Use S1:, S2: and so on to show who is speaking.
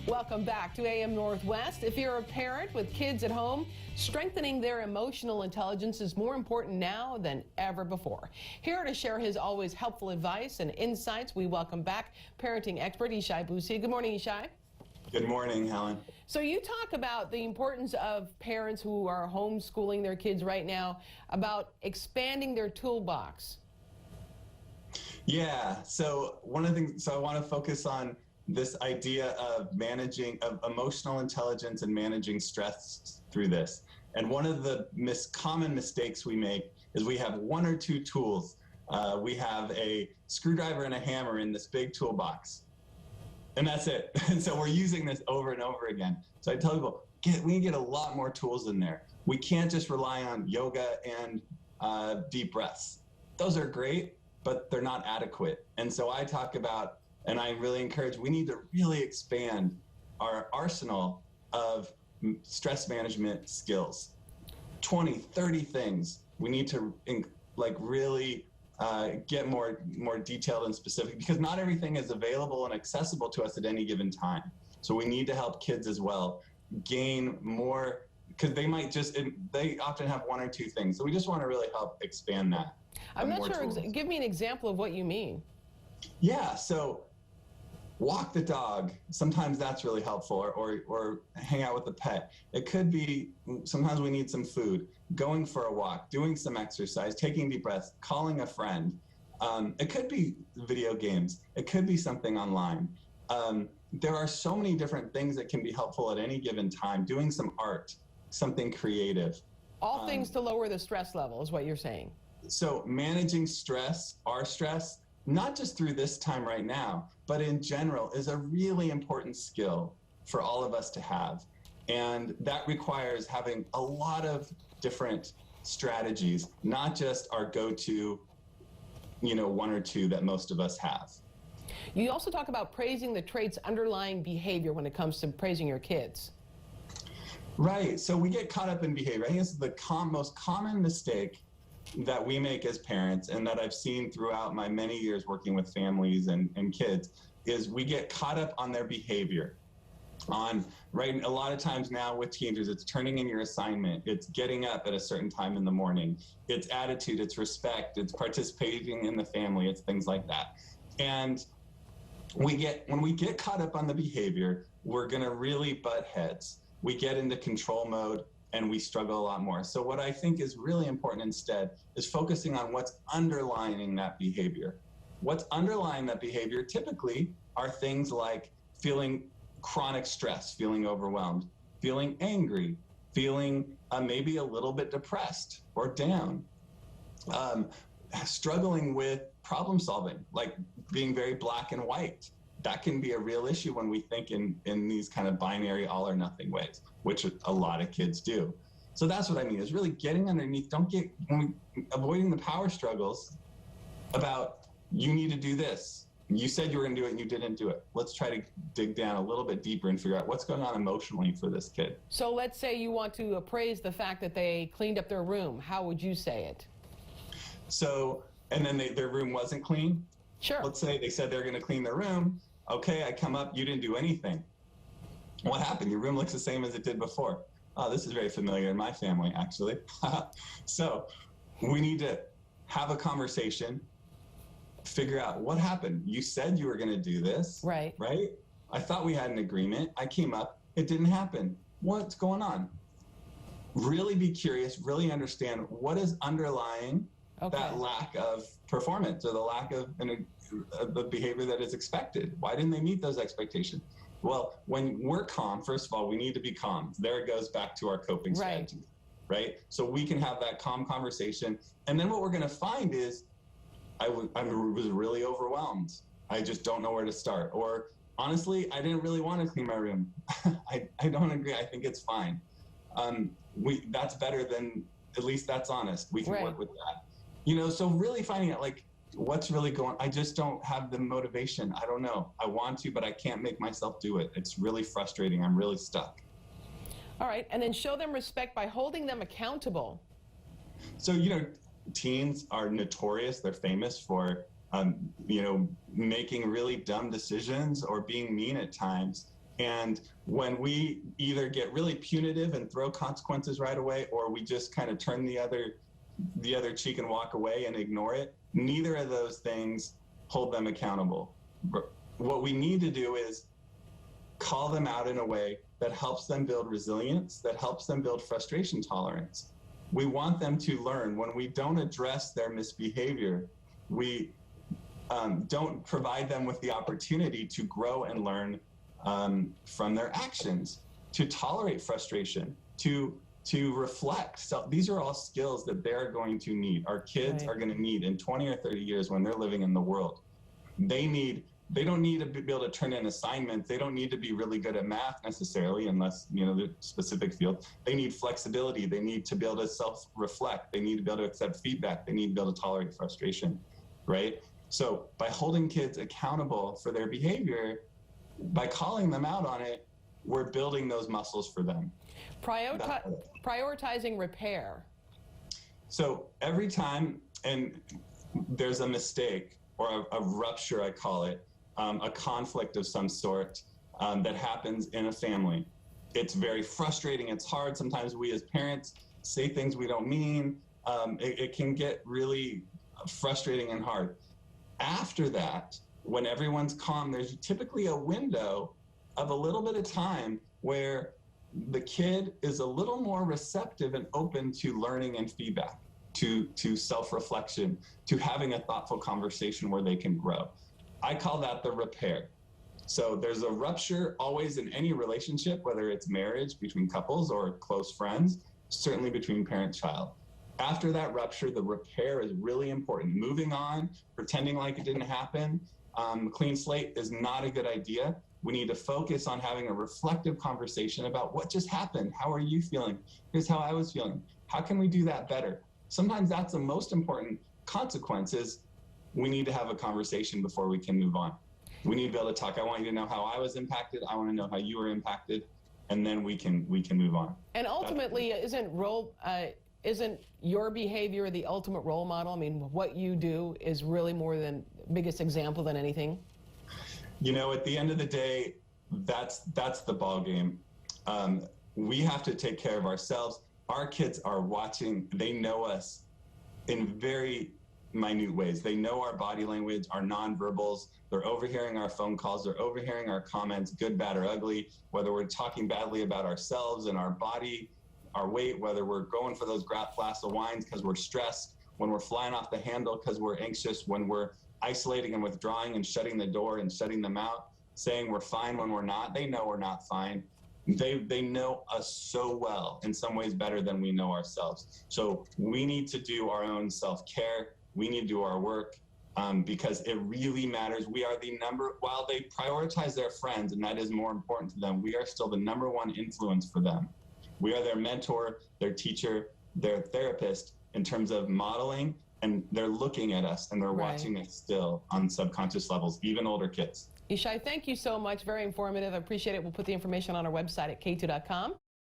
S1: Welcome back to AM Northwest. If you're a parent with kids at home, strengthening their emotional intelligence is more important now than ever before. Here to share his always helpful advice and insights, we welcome back parenting expert Yishai Busi. Good morning, Yishai.
S2: Good morning, Helen.
S1: So you talk about the importance of parents who are homeschooling their kids right now, about expanding their toolbox.
S2: Yeah, so one of the things, I want to focus on this idea of managing of emotional intelligence and managing stress through this. And one of the common mistakes we make is we have one or two tools. We have a screwdriver and a hammer in this big toolbox, and that's it. And so we're using this over and over again. So I tell people, we can get a lot more tools in there. We can't just rely on yoga and deep breaths. Those are great, but they're not adequate. And so I talk about, and I really encourage, we need to really expand our arsenal of stress management skills. 20, 30 things. We need to really get more detailed and specific, because not everything is available and accessible to us at any given time. So we need to help kids as well gain more, because they often have one or two things. So we just want to really help expand that.
S1: I'm not sure, give me an example of what you mean.
S2: Yeah, so walk the dog. Sometimes that's really helpful, or hang out with the pet. It could be, sometimes we need some food, going for a walk, doing some exercise, taking deep breaths, calling a friend. It could be video games. It could be something online. There are so many different things that can be helpful at any given time. Doing some art, something creative.
S1: All things to lower the stress level is what you're saying.
S2: So managing stress, our stress, not just through this time right now, but in general, is a really important skill for all of us to have. And that requires having a lot of different strategies, not just our go-to, one or two that most of us have.
S1: You also talk about praising the traits underlying behavior when it comes to praising your kids.
S2: Right, so we get caught up in behavior. I think this is the most common mistake that we make as parents, and that I've seen throughout my many years working with families and kids, is we get caught up on their behavior. A lot of times now with teenagers, it's turning in your assignment, it's getting up at a certain time in the morning, it's attitude, it's respect, it's participating in the family, it's things like that. And when we get caught up on the behavior, we're gonna really butt heads. We get into control mode, and we struggle a lot more. So what I think is really important instead is focusing on what's underlying that behavior. What's underlying that behavior typically are things like feeling chronic stress, feeling overwhelmed, feeling angry, feeling maybe a little bit depressed or down, struggling with problem solving, like being very black and white. That can be a real issue when we think in these kind of binary all or nothing ways, which a lot of kids do. So that's what I mean, is really getting underneath, avoiding the power struggles about, you need to do this. You said you were gonna do it and you didn't do it. Let's try to dig down a little bit deeper and figure out what's going on emotionally for this kid.
S1: So let's say you want to appraise the fact that they cleaned up their room. How would you say it?
S2: So, and then their room wasn't clean?
S1: Sure.
S2: Let's say they said they're gonna clean their room. Okay, I come up, you didn't do anything. What happened? Your room looks the same as it did before. Oh, this is very familiar in my family, actually. So we need to have a conversation, figure out what happened. You said you were gonna do this, right? I thought we had an agreement. I came up, it didn't happen. What's going on? Really be curious, really understand what is underlying that lack of performance, or the lack of the behavior that is expected. Why didn't they meet those expectations? Well, when we're calm, first of all, we need to be calm. There it goes back to our coping strategy, right? So we can have that calm conversation. And then what we're gonna find is, I was really overwhelmed. I just don't know where to start. Or honestly, I didn't really want to clean my room. I don't agree, I think it's fine. That's better than, at least that's honest. We can work with that. So really finding out what's really going, I just don't have the motivation. I don't know. I want to, but I can't make myself do it. It's really frustrating. I'm really stuck.
S1: All right, and then show them respect by holding them accountable.
S2: So, teens are notorious. They're famous for, making really dumb decisions or being mean at times. And when we either get really punitive and throw consequences right away, or we just kind of turn the other cheek and walk away and ignore it, neither of those things hold them accountable. What we need to do is call them out in a way that helps them build resilience, that helps them build frustration tolerance. We want them to learn. When we don't address their misbehavior, we don't provide them with the opportunity to grow and learn from their actions, to tolerate frustration, to reflect. So these are all skills that they're going to need. Our kids are going to need in 20 or 30 years when they're living in the world. They don't need to be able to turn in assignments. They don't need to be really good at math necessarily, unless, you know, the specific field. They need flexibility. They need to be able to self-reflect. They need to be able to accept feedback. They need to be able to tolerate frustration, right? So by holding kids accountable for their behavior, by calling them out on it, we're building those muscles for them.
S1: Prioritizing repair.
S2: So every time and there's a mistake or a rupture, I call it, a conflict of some sort that happens in a family, it's very frustrating. It's hard. Sometimes we as parents say things we don't mean. It can get really frustrating and hard. After that, when everyone's calm, there's typically a window of a little bit of time where the kid is a little more receptive and open to learning and feedback, to self-reflection, to having a thoughtful conversation where they can grow. I call that the repair. So there's a rupture always in any relationship, whether it's marriage between couples or close friends, certainly between parent-child. After that rupture, the repair is really important. Moving on, pretending like it didn't happen, clean slate is not a good idea. We need to focus on having a reflective conversation about what just happened. How are you feeling? Here's how I was feeling. How can we do that better? Sometimes that's the most important consequence is we need to have a conversation before we can move on. We need to be able to talk. I want you to know how I was impacted. I want to know how you were impacted, and then we can move on.
S1: And ultimately, isn't your behavior the ultimate role model? I mean, what you do is really more than biggest example than anything.
S2: You know, at the end of the day, that's the ball game. We have to take care of ourselves. Our kids are watching. They know us in very minute ways. They know our body language, our nonverbals. They're overhearing our phone calls. They're overhearing our comments, good, bad, or ugly, whether we're talking badly about ourselves and our body, our weight, whether we're going for those glass of wines because we're stressed, when we're flying off the handle because we're anxious, when we're isolating and withdrawing and shutting the door and shutting them out, saying we're fine when we're not. They know we're not fine. They know us so well, in some ways better than we know ourselves. So we need to do our own self-care. We need to do our work because it really matters. We are while they prioritize their friends, and that is more important to them, we are still the #1 influence for them. We are their mentor, their teacher, their therapist in terms of modeling, and they're looking at us and they're watching us still on subconscious levels, even older kids.
S1: Yishai, thank you so much. Very informative. I appreciate it. We'll put the information on our website at k2.com.